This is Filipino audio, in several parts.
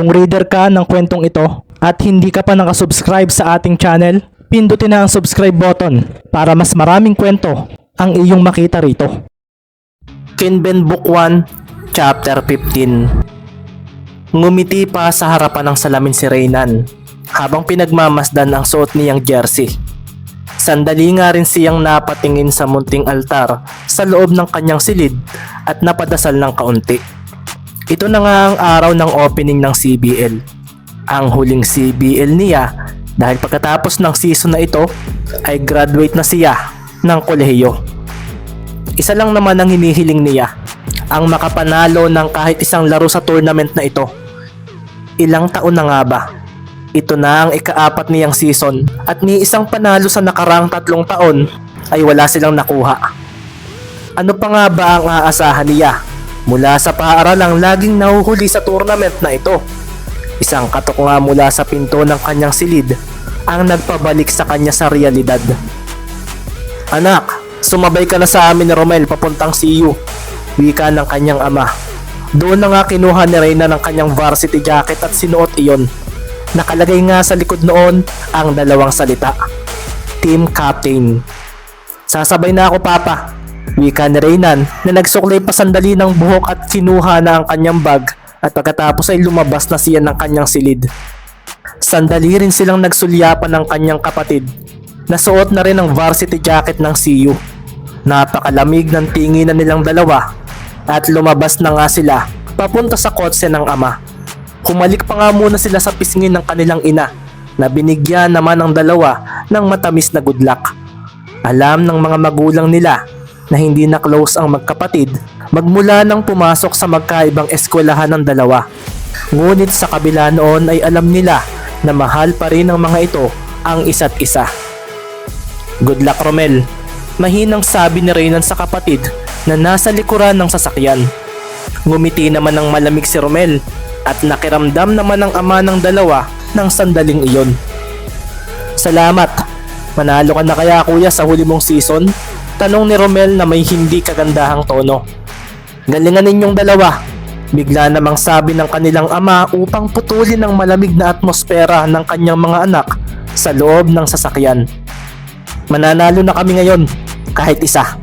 Kung reader ka ng kwentong ito at hindi ka pa nakasubscribe sa ating channel, pindutin na ang subscribe button para mas maraming kwento ang iyong makita rito. Kinben Book 1, Chapter 15. Ngumiti pa sa harapan ng salamin si Reynan habang pinagmamasdan ang suot niyang jersey. Sandali nga rin siyang napatingin sa munting altar sa loob ng kanyang silid at napadasal ng kaunti. Ito na nga ang araw ng opening ng CBL. Ang huling CBL niya dahil pagkatapos ng season na ito ay graduate na siya ng kolehiyo. Isa lang naman ang hinihiling niya, ang makapanalo ng kahit isang laro sa tournament na ito. Ilang taon na nga ba? Ito na ang ika-4 niyang season at ni isang panalo sa nakaraang 3 taon ay wala silang nakuha. Ano pa nga ba ang aasahan niya mula sa paaralang laging nahuhuli sa tournament na ito? Isang katok nga mula sa pinto ng kanyang silid ang nagpabalik sa kanya sa realidad. Anak, sumabay ka na sa amin ni Romel papuntang CU, wika ng kanyang ama. Doon na nga kinuha ni Reyna ng kanyang varsity jacket at sinuot iyon. Nakalagay nga sa likod noon ang dalawang salita, Team Captain. Sasabay na ako papa, wika ni Reynan na nagsuklay pa sandali ng buhok at kinuha na ang kanyang bag at pagkatapos ay lumabas na siya ng kanyang silid. Sandali rin silang nagsulyapan ng kanyang kapatid na suot na rin ang varsity jacket ng CU. Napakalamig ng tinginan nilang dalawa at lumabas na nga sila papunta sa kotse ng ama. Humalik pa nga muna sila sa pisngin ng kanilang ina na binigyan naman ang dalawa ng matamis na good luck. Alam ng mga magulang nila na hindi na close ang magkapatid magmula nang pumasok sa magkaibang eskwelahan ng dalawa. Ngunit sa kabila noon ay alam nila na mahal pa rin ng mga ito ang isa't isa. Good luck Romel, mahinang sabi ni Reynan sa kapatid na nasa likuran ng sasakyan. Ngumiti naman ng malamig si Romel at nakiramdam naman ang ama ng dalawa ng sandaling iyon. Salamat, manalo ka na kaya kuya sa huli mong season? Tanong ni Romel na may hindi kagandahang tono. Galingan ninyong dalawa, bigla namang sabi ng kanilang ama upang putulin ang malamig na atmosfera ng kanyang mga anak sa loob ng sasakyan. Mananalo na kami ngayon, kahit isa.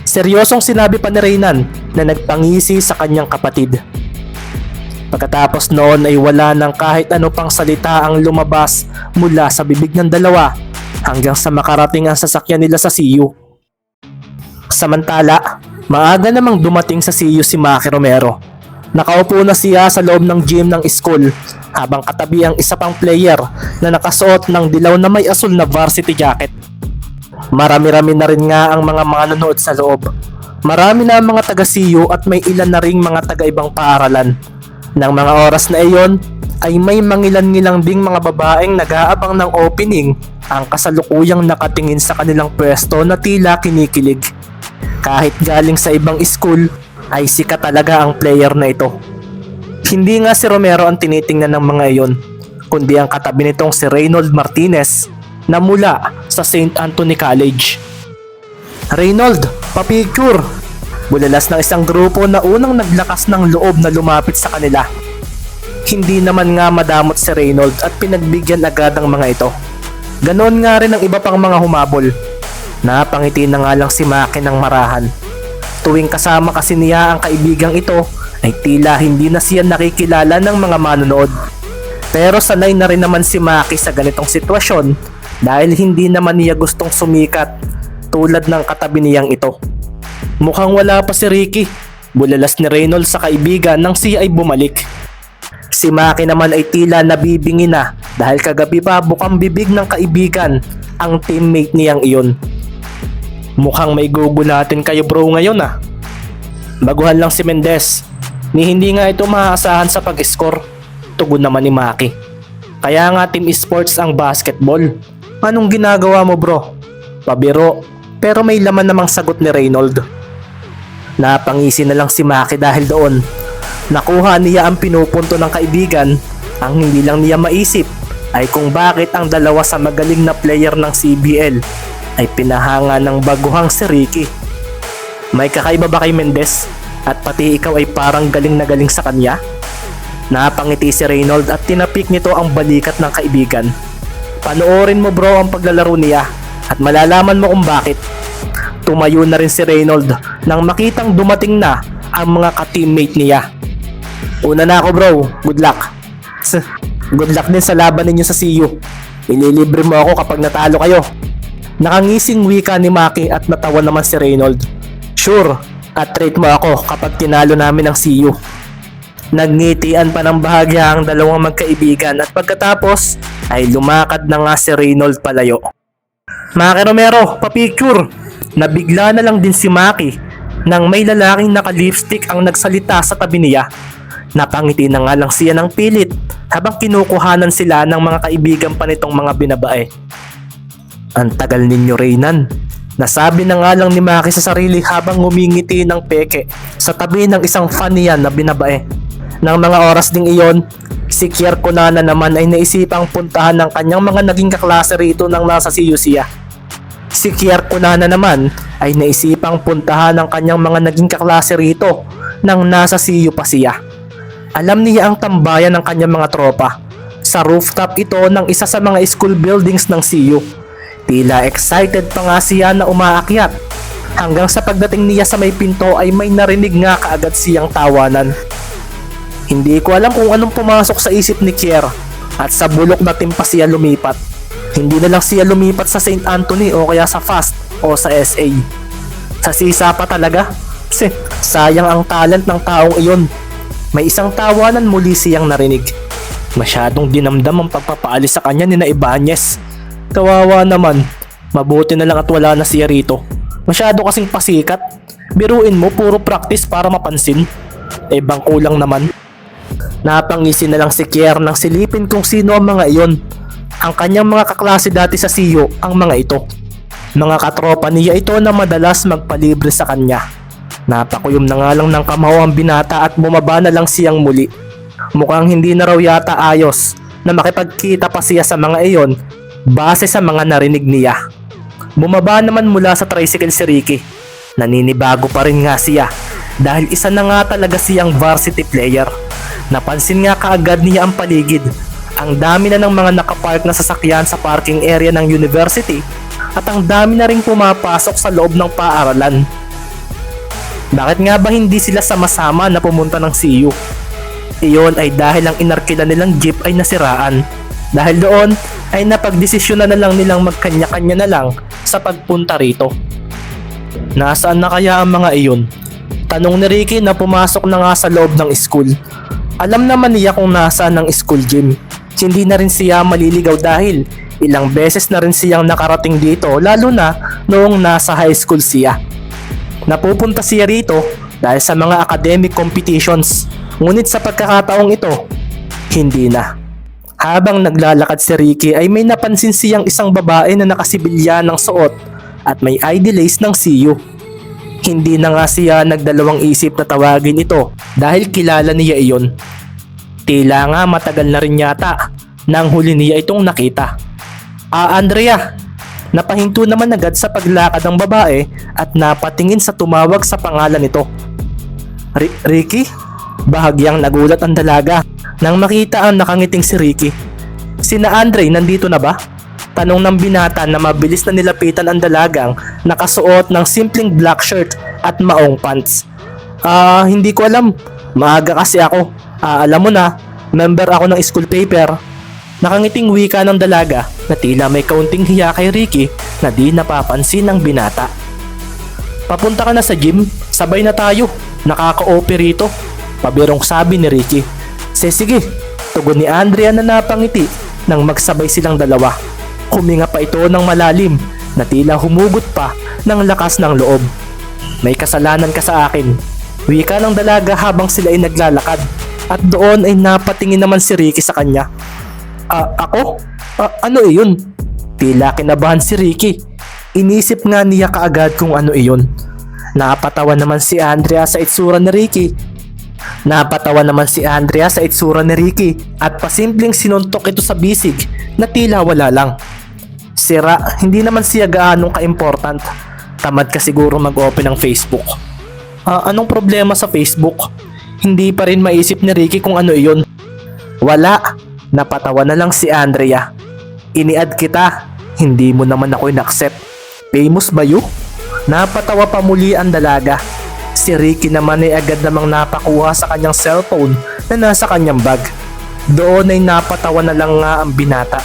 Seryosong sinabi pa ni Reynan na nagpangisi sa kanyang kapatid. Pagkatapos noon ay wala ng kahit ano pang salita ang lumabas mula sa bibig ng dalawa hanggang sa makarating ang sasakyan nila sa CU. Samantala, maaga namang dumating sa CU si Maki Romero. Nakaupo na siya sa loob ng gym ng school habang katabi ang isa pang player na nakasuot ng dilaw na may asul na varsity jacket. Marami-rami na rin nga ang mga manonood sa loob. Marami na ang mga taga-CU at may ilan na ring mga taga-ibang paaralan. Nang mga oras na iyon ay may mangilan-ngilang ding mga babaeng nag-aabang ng opening ang kasalukuyang nakatingin sa kanilang pwesto na tila kinikilig. Kahit galing sa ibang school ay sikat talaga ang player na ito. Hindi nga si Romero ang tinitingnan ng mga iyon, kundi ang katabi nitong si Reynold Martinez na mula sa St. Anthony College. Reynold, papicture! Bulalas ng isang grupo na unang naglakas ng loob na lumapit sa kanila. Hindi naman nga madamot si Reynold at pinagbigyan agad ang mga ito. Ganon nga rin ang iba pang mga humabol. Napangiti na nga lang si Maki ng marahan. Tuwing kasama kasi niya ang kaibigang ito ay tila hindi na siya nakikilala ng mga manonood. Pero sanay na rin naman si Maki sa ganitong sitwasyon dahil hindi naman niya gustong sumikat tulad ng katabi niyang ito. Mukhang wala pa si Ricky, bulalas ni Reynold sa kaibigan nang siya ay bumalik. Si Maki naman ay tila nabibingi na dahil kagabi pa bukang bibig ng kaibigan ang teammate niyang iyon. Mukhang may gugulatin kayo bro ngayon ah. Baguhan lang si Mendez, ni hindi nga ito maaasahan sa pag-score, tugon naman ni Maki. Kaya nga team esports ang basketball. Anong ginagawa mo bro? Pabiro, pero may laman namang sagot ni Reynold. Napangisi na lang si Maki dahil doon. Nakuha niya ang pinupunto ng kaibigan. Ang hindi lang niya maisip ay kung bakit ang dalawa sa magaling na player ng CBL ay pinahanga ng baguhang si Ricky. May kakaiba ba kay Mendez? At pati ikaw ay parang galing na galing sa kanya? Napangiti si Reynold at tinapik nito ang balikat ng kaibigan. Panoorin mo bro ang paglalaro niya at malalaman mo kung bakit. Tumayo na rin si Reynold nang makitang dumating na ang mga ka-teammate niya. Una na ako bro, good luck. Good luck din sa laban ninyo sa CU. Ililibre mo ako kapag natalo kayo. Nakangising wika ni Maki at natawa naman si Reynold. Sure, at treat mo ako kapag tinalo namin ang CU. Nagngitian pa ng bahagya ang dalawang magkaibigan at pagkatapos ay lumakad na nga si Reynold palayo. Maki Romero, papicture! Nabigla na lang din si Maki nang may lalaking naka-lipstick ang nagsalita sa tabi niya. Napangiti na nga lang siya ng pilit habang kinukuhanan sila ng mga kaibigan pa nitong mga binabae. Ang tagal ninyo Reynan. Nasabi na nga lang ni Maki sa sarili habang ngumingiti ng peke sa tabi ng isang fan niya na binabae. Nang mga oras ding iyon, si Kier Conana naman ay naisipang puntahan ng kanyang mga naging kaklase rito nang nasa CU siya. Si Kier Conana naman ay naisipang puntahan ng kanyang mga naging kaklase rito nang nasa CU pa siya. Alam niya ang tambayan ng kanyang mga tropa. Sa rooftop ito ng isa sa mga school buildings ng CU. Tila excited pa nga siya na umaakyat. Hanggang sa pagdating niya sa may pinto ay may narinig nga kaagad siyang tawanan. Hindi ko alam kung anong pumasok sa isip ni Kier at sa bulok na timpa siya lumipat. Hindi na lang siya lumipat sa St. Anthony o kaya sa FAST o sa SA. Sa sisa pa talaga. Sayang ang talent ng taong iyon. May isang tawanan muli siyang narinig. Masyadong dinamdam ang pagpapaalis sa kanya ni na Ibanez. Kawawa naman. Mabuti na lang at wala na siya rito. Masyado kasing pasikat. Biruin mo puro practice para mapansin. Bang kulang naman. Napangisi na lang si Kier nang silipin kung sino ang mga iyon. Ang kanyang mga kaklase dati sa CU ang mga ito. Mga katropa niya ito na madalas magpalibre sa kanya. Napakuyom na nga lang ng kamao ang binata at bumaba na lang siyang muli. Mukhang hindi na raw yata ayos na makipagkita pa siya sa mga iyon base sa mga narinig niya. Bumaba naman mula sa tricycle si Ricky. Naninibago pa rin nga siya dahil isa na nga talaga siyang varsity player. Napansin nga kaagad niya ang paligid. Ang dami na ng mga nakapark na sasakyan sa parking area ng university at ang dami na ring pumapasok sa loob ng paaralan. Bakit nga ba hindi sila sama-sama na pumunta ng CU? Iyon ay dahil ang inarkila nilang jeep ay nasiraan. Dahil doon ay napagdesisyon na lang nilang magkanya-kanya na lang sa pagpunta rito. Nasaan na kaya ang mga iyon? Tanong ni Ricky na pumasok na nga sa loob ng school. Alam naman niya kung nasaan ang school gym. Hindi na rin siya maliligaw dahil ilang beses na rin siyang nakarating dito lalo na noong nasa high school siya. Napupunta siya rito dahil sa mga academic competitions. Ngunit sa pagkakataong ito, hindi na. Habang naglalakad si Ricky ay may napansin siyang isang babae na nakasibilya ng suot at may ID lace ng CU. Hindi na nga siya nagdalawang isip na tawagin ito dahil kilala niya iyon. Tila nga matagal na rin yata nang huli niya itong nakita. Andrea! Napahinto naman agad sa paglakad ng babae at napatingin sa tumawag sa pangalan nito. Ricky? Bahagyang nagulat ang dalaga nang makita ang nakangiting si Ricky. Sina Andre nandito na ba? Tanong ng binata na mabilis na nilapitan ang dalagang nakasuot ng simpleng black shirt at maong pants. Hindi ko alam. Maaga kasi ako. Alam mo na, member ako ng school paper. Nakangiting wika ng dalaga na tila may kaunting hiya kay Ricky na di napapansin ng binata. Papunta ka na sa gym, sabay na tayo. Nakaka-OP rito. Pabirong sabi ni Ricky. Sige, tugon ni Andrea na napangiti nang magsabay silang dalawa. Huminga pa ito ng malalim na tila humugot pa ng lakas ng loob. May kasalanan ka sa akin. Wika ng dalaga habang sila ay naglalakad at doon ay napatingin naman si Ricky sa kanya. Ako? Ano iyon? Tila kinabahan si Ricky. Inisip nga niya kaagad kung ano iyon. Napatawa naman si Andrea sa itsura ni Ricky. At pasimpleng sinuntok ito sa bisig na tila wala lang. Sira, hindi naman siya gaanong ka-important. Tamad ka siguro mag-open ng Facebook. Anong problema sa Facebook? Hindi pa rin maisip ni Ricky kung ano iyon. Wala, napatawa na lang si Andrea. Ini-add kita, hindi mo naman ako in-accept. Famous ba you? Napatawa pa muli ang dalaga. Si Ricky naman ay agad namang napakuha sa kanyang cellphone na nasa kanyang bag. Doon ay napatawa na lang nga ang binata.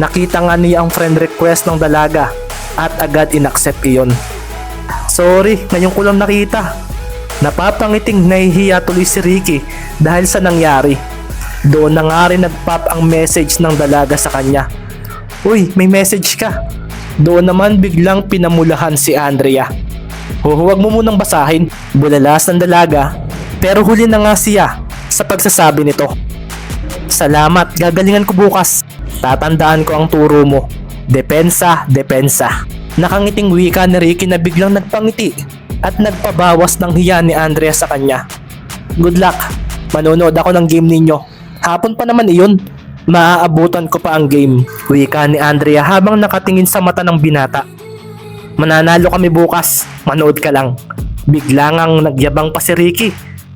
Nakita nga niya ang friend request ng dalaga at agad in-accept iyon. Sorry, ngayon ko lang nakita. Napapangiting nahihiya tuloy si Ricky dahil sa nangyari. Doon na nga rin nag-pop ang message ng dalaga sa kanya. Uy, may message ka. Doon naman biglang pinamulahan si Andrea. Huwag mo munang basahin. Bulalas ng dalaga, pero huli na nga siya sa pagsasabi nito. Salamat, gagalingan ko bukas. Tatandaan ko ang turo mo. Depensa, depensa. Nakangiting wika ni Ricky na biglang nagpangiti at nagpabawas ng hiya ni Andrea sa kanya. Good luck, manonood ako ng game ninyo. Hapon pa naman iyon. Maaabutan ko pa ang game. Wika ni Andrea habang nakatingin sa mata ng binata. Mananalo kami bukas, manood ka lang. Bigla ngang nagyabang pa si Ricky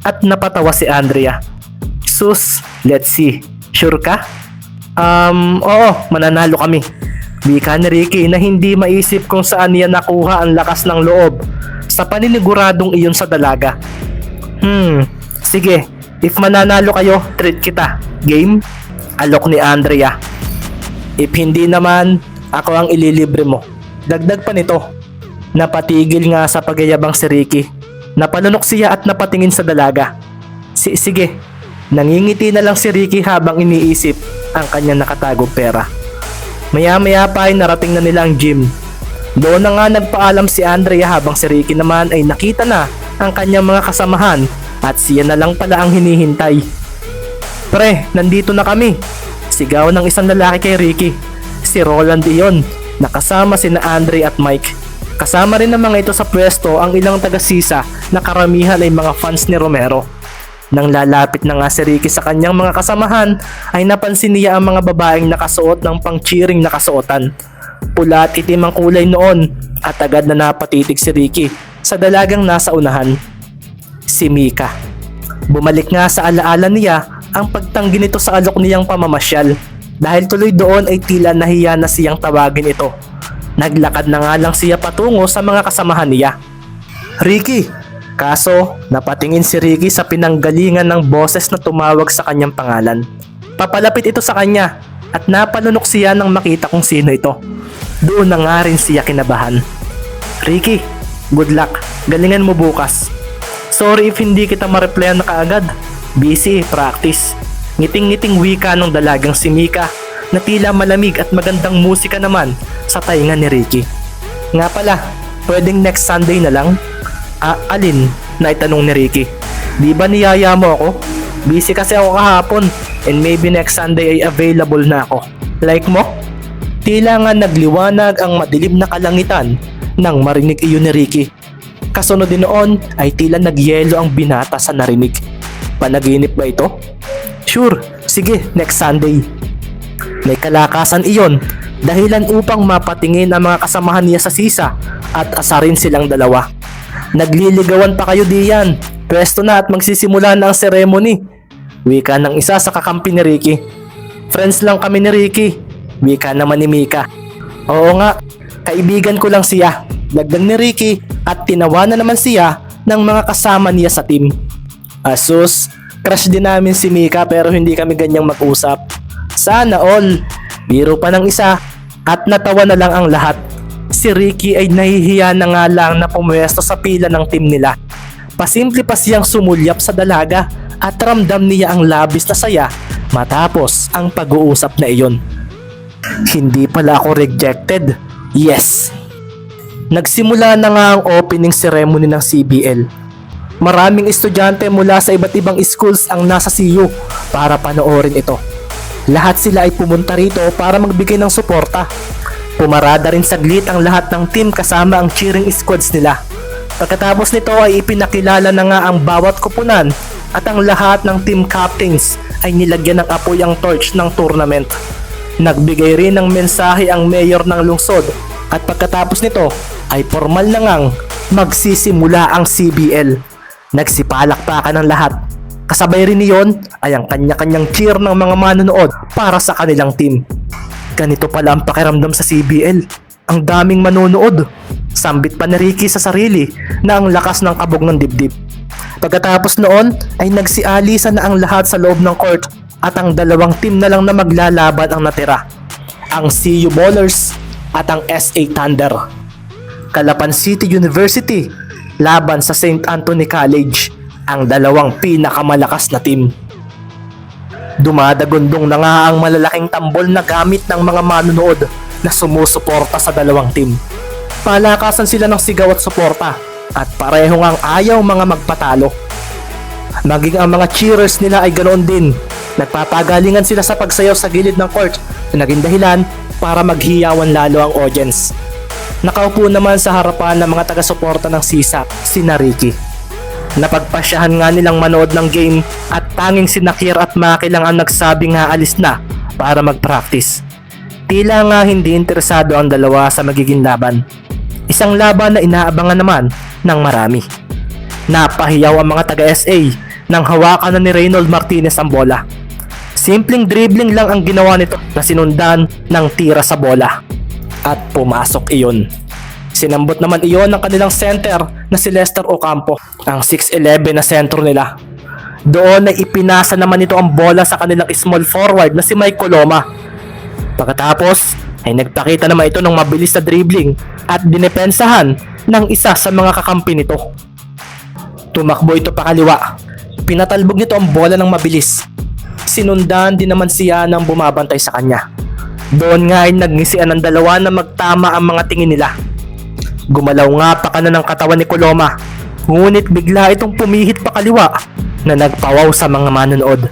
at napatawa si Andrea. Sus, let's see. Sure ka? Oo, mananalo kami. Wika ni Ricky na hindi maisip kung saan niya nakuha ang lakas ng loob sa paniniguradong iyon sa dalaga. Sige, if mananalo kayo, treat kita. Game? Alok ni Andrea. If hindi naman, ako ang ililibre mo. Dagdag pa nito. Napatigil nga sa pagyayabang si Ricky. Napalunok siya at napatingin sa dalaga. Sige, nangingiti na lang si Ricky habang iniisip ang kanyang nakatagong pera. Maya-maya pa ay narating na nila ang gym. Doon na nga nagpaalam si Andrea habang si Ricky naman ay nakita na ang kanyang mga kasamahan at siya na lang pala ang hinihintay. Pre, nandito na kami. Sigaw ng isang lalaki kay Ricky. Si Roland iyon, nakasama sina Andre at Mike. Kasama rin ng mga ito sa pwesto ang ilang taga-sisa na karamihan ay mga fans ni Romero. Nang lalapit na nga si Ricky sa kanyang mga kasamahan ay napansin niya ang mga babaeng nakasuot ng pang-cheering na kasuotan. Pula at itim ang kulay noon at agad na napatitig si Ricky sa dalagang nasa unahan. Si Mika. Bumalik nga sa alaala niya ang pagtanggi nito sa alok niyang pamamasyal dahil tuloy doon ay tila nahiya na siyang tawagin ito. Naglakad na nga lang siya patungo sa mga kasamahan niya. Ricky! Kaso, napatingin si Ricky sa pinanggalingan ng boses na tumawag sa kanyang pangalan. Papalapit ito sa kanya at napalunok siya nang makita kung sino ito. Doon na nga rin siya kinabahan. Ricky, good luck. Galingan mo bukas. Sorry if hindi kita ma-replyan na kaagad. Busy, practice. Ngiting-ngiting wika ng dalagang si Mika na tila malamig at magandang musika naman sa tainga ni Ricky. Nga pala, pwedeng next Sunday na lang? Alin? Naitanong ni Ricky. Di ba niyaya mo ako? Busy kasi ako kahapon and maybe next Sunday ay available na ako. Like mo? Tila nga nagliwanag ang madilim na kalangitan nang marinig iyon ni Ricky. Kasunod din noon ay tila nagyelo ang binata sa narinig. Panaginip ba ito? Sure, sige, next Sunday. May kalakasan iyon dahilan upang mapatingin ang mga kasamahan niya sa sisa at asarin silang dalawa. Nagliligawan pa kayo diyan. Pwesto na at magsisimula na ang ceremony. Wika ng isa sa kakampi ni Ricky. Friends lang kami ni Ricky. Wika naman ni Mika. Oo nga, kaibigan ko lang siya. Dagdag ni Ricky at tinawanan naman siya ng mga kasama niya sa team. Asus, crush din namin si Mika pero hindi kami ganyang mag-usap. Sana all. Biro pa ng isa at natawa na lang ang lahat. Si Ricky ay nahihiya na nga lang na pumwesto sa pila ng team nila. Pasimple pa siyang sumulyap sa dalaga at ramdam niya ang labis na saya matapos ang pag-uusap na iyon. Hindi pala ako rejected. Yes! Nagsimula na nga ang opening ceremony ng CBL. Maraming estudyante mula sa iba't ibang schools ang nasa CU para panoorin ito. Lahat sila ay pumunta rito para magbigay ng suporta. Pumarada rin saglit ang lahat ng team kasama ang cheering squads nila. Pagkatapos nito ay ipinakilala na nga ang bawat kupunan at ang lahat ng team captains ay nilagyan ng apoy ang torch ng tournament. Nagbigay rin ng mensahe ang mayor ng lungsod at pagkatapos nito ay formal na ngang magsisimula ang CBL. Nagsipalakpakan ng lahat. Kasabay rin niyon ay ang kanya-kanyang cheer ng mga manonood para sa kanilang team. Ganito pala ang pakiramdam sa CBL. Ang daming manonood. Sambit pa ni Ricky sa sarili na ang lakas ng kabog ng dibdib. Pagkatapos noon ay nagsialisan na ang lahat sa loob ng court at ang dalawang team na lang na maglalaban ang natira. Ang CU Ballers at ang SA Thunder. Calapan City University laban sa St. Anthony College, ang dalawang pinakamalakas na team. Dumadagundong na nga ang malalaking tambol na gamit ng mga manonood na sumusuporta sa dalawang team. Palakasan sila ng sigaw at suporta at parehong ang ayaw mga magpatalo. Maging ang mga cheerers nila ay ganoon din. Nagpapagalingan sila sa pagsayaw sa gilid ng court na naging dahilan para maghiyawan lalo ang audience. Nakaupo naman sa harapan ng mga taga-suporta ng SISA, si Ricky. Napagpasyahan nga nilang manood ng game at tanging si Nakir at Maki lang ang nagsabing alis na para mag-practice. Tila nga hindi interesado ang dalawa sa magiging laban. Isang laban na inaabangan naman ng marami. Napahiyaw ang mga taga-SA nang hawakan na ni Reynold Martinez ang bola. Simpleng dribbling lang ang ginawa nito na sinundan ng tira sa bola. At pumasok iyon. Sinambot naman iyon ng kanilang center na si Lester Ocampo, ang 6'11 na sentro nila. Doon ay ipinasa naman ito ang bola sa kanilang small forward na si Mike Coloma. Pagkatapos ay nagpakita naman ito ng mabilis na dribbling at dinepensahan ng isa sa mga kakampi nito. Tumakbo ito pakaliwa. Pinatalbog nito ang bola ng mabilis. Sinundan din naman siya ng bumabantay sa kanya. Doon nga ay nagngisian ng dalawa na magtama ang mga tingin nila. Gumalaw nga pa kanan ng katawan ni Coloma, ngunit bigla itong pumihit pakaliwa na nagpawaw sa mga manonood.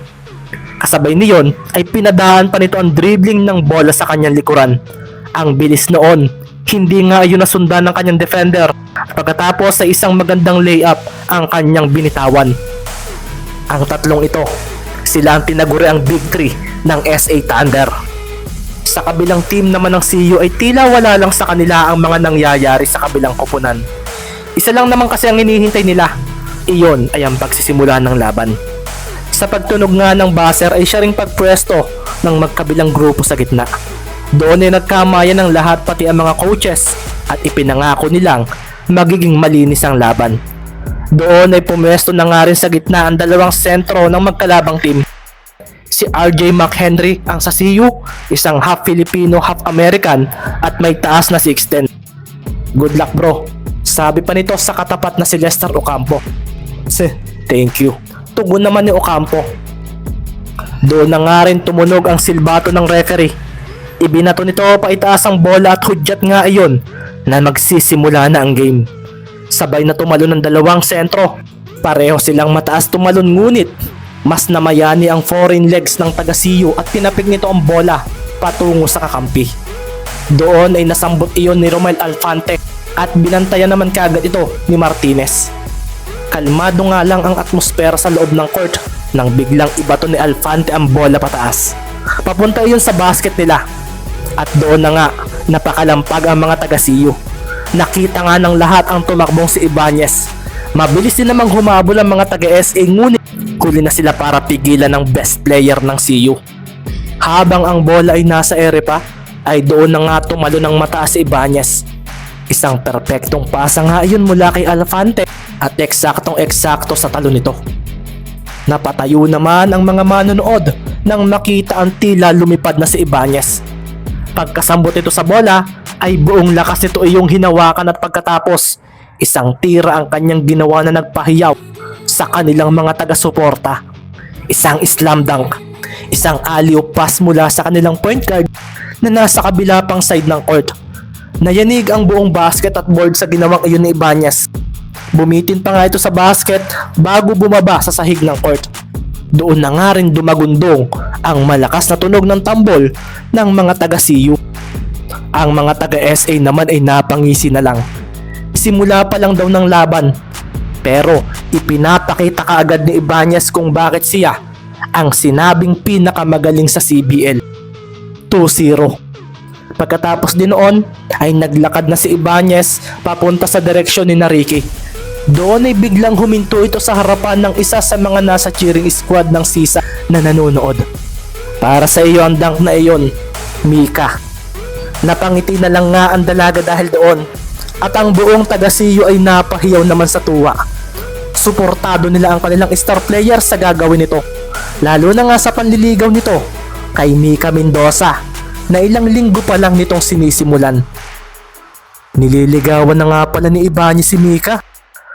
Kasabay niyon ay pinadaan pa nito ang dribbling ng bola sa kanyang likuran. Ang bilis noon, hindi nga iyon nasundan ng kanyang defender. Pagkatapos sa isang magandang layup ang kanyang binitawan. Ang tatlong ito, sila ang tinaguri ang Big 3 ng SA Thunder. Sa kabilang team naman ng CU ay tila wala lang sa kanila ang mga nangyayari sa kabilang koponan. Isa lang naman kasi ang hinihintay nila. Iyon ay ang pagsisimula ng laban. Sa pagtunog nga ng buzzer ay siya ring pagpwesto ng magkabilang grupo sa gitna. Doon ay nagkamayan ng lahat pati ang mga coaches at ipinangako nilang magiging malinis ang laban. Doon ay pumwesto na nga rin sa gitna ang dalawang sentro ng magkalabang team. Si RJ McHenry ang sa CU, isang half Filipino, half American at may taas na 6'10". Good luck bro, sabi pa nito sa katapat na si Lester Ocampo. Thank you, tugon naman ni Ocampo. Doon na nga rin tumunog ang silbato ng referee. Ibinato nito paitaas ang bola at hudyat nga iyon na magsisimula na ang game. Sabay na tumalo ng dalawang sentro. Pareho silang mataas tumalon ngunit mas namayani ang foreign legs ng taga-CU at pinapig nito ang bola patungo sa kakampi. Doon ay nasambot iyon ni Romel Alfante at binantayan naman kaagad ito ni Martinez. Kalmado nga lang ang atmosfera sa loob ng court nang biglang ibato ni Alfante ang bola pataas. Papunta iyon sa basket nila at doon na nga napakalampag ang mga taga-CU. Nakita nga ng lahat ang tumakbong si Ibanez. Mabilis din namang humabol ang mga taga-SA ngunit huli na sila para pigilan ng best player ng CU. Habang ang bola ay nasa ere pa, ay doon na nga tumalo ng mataas si Ibanez. Isang perpektong pasa nga iyon mula kay Alfante at eksaktong-eksakto sa talo nito. Napatayo naman ang mga manonood nang makita ang tila lumipad na si Ibanez. Pagkasambot ito sa bola, ay buong lakas nito iyong hinawakan at pagkatapos, isang tira ang kanyang ginawa na nagpahiyaw sa kanilang mga taga-suporta. Isang slam dunk, isang alley-oop pass mula sa kanilang point guard na nasa kabila pang side ng court. Nayanig ang buong basket at board sa ginawang iyon ni Ibanez. Bumitin pa nga ito sa basket bago bumaba sa sahig ng court. Doon na nga rin dumagundong ang malakas na tunog ng tambol ng mga taga-CU. Ang mga taga-SA naman ay napangisi na lang. Simula pa lang daw ng laban, pero ipinapakita kaagad ni Ibanez kung bakit siya ang sinabing pinakamagaling sa CBL. 2-0. Pagkatapos din noon ay naglakad na si Ibanez papunta sa direksyon ni Ricky. Doon ay biglang huminto ito sa harapan ng isa sa mga nasa cheering squad ng Sisa na nanonood. Para sa iyo ang dunk na iyon, Mika. Napangiti na lang nga ang dalaga dahil doon. At ang buong taga-siyo ay napahiyaw naman sa tuwa. Suportado nila ang kanilang star player sa gagawin nito. Lalo na nga sa panliligaw nito kay Mika Mendoza na ilang linggo pa lang nitong sinisimulan. Nililigawan na nga pala ni Ibanez si Mika.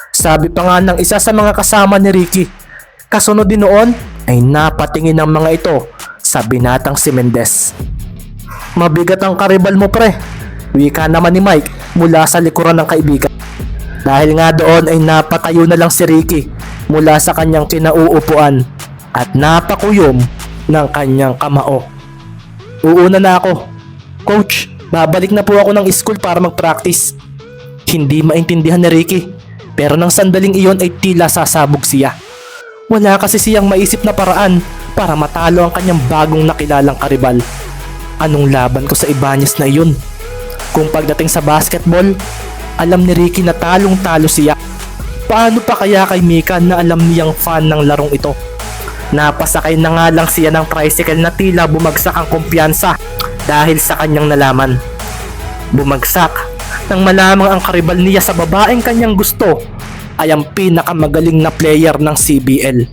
Sabi pa nga ng isa sa mga kasama ni Ricky. Kasunod din noon ay napatingin ng mga ito sa binatang si Mendez. Mabigat ang karibal mo pre, wika naman ni Mike mula sa likuran ng kaibigan. Dahil nga doon ay napatayo na lang si Ricky mula sa kanyang kinauupuan at napakuyom ng kanyang kamao. Uuna na ako. Coach, babalik na po ako ng school para mag-practice. Hindi maintindihan ni Ricky, pero nang sandaling iyon ay tila sasabog siya. Wala kasi siyang maisip na paraan para matalo ang kanyang bagong nakilalang karibal. Anong laban ko sa Ibanez na iyon? Kung pagdating sa basketball, alam ni Ricky na talong-talo siya. Paano pa kaya kay Mika na alam niyang fan ng larong ito? Napasakay na nga lang siya ng tricycle na tila bumagsak ang kumpiyansa dahil sa kanyang nalaman. Bumagsak nang malamang ang karibal niya sa babaeng kanyang gusto ay ang pinakamagaling na player ng CBL.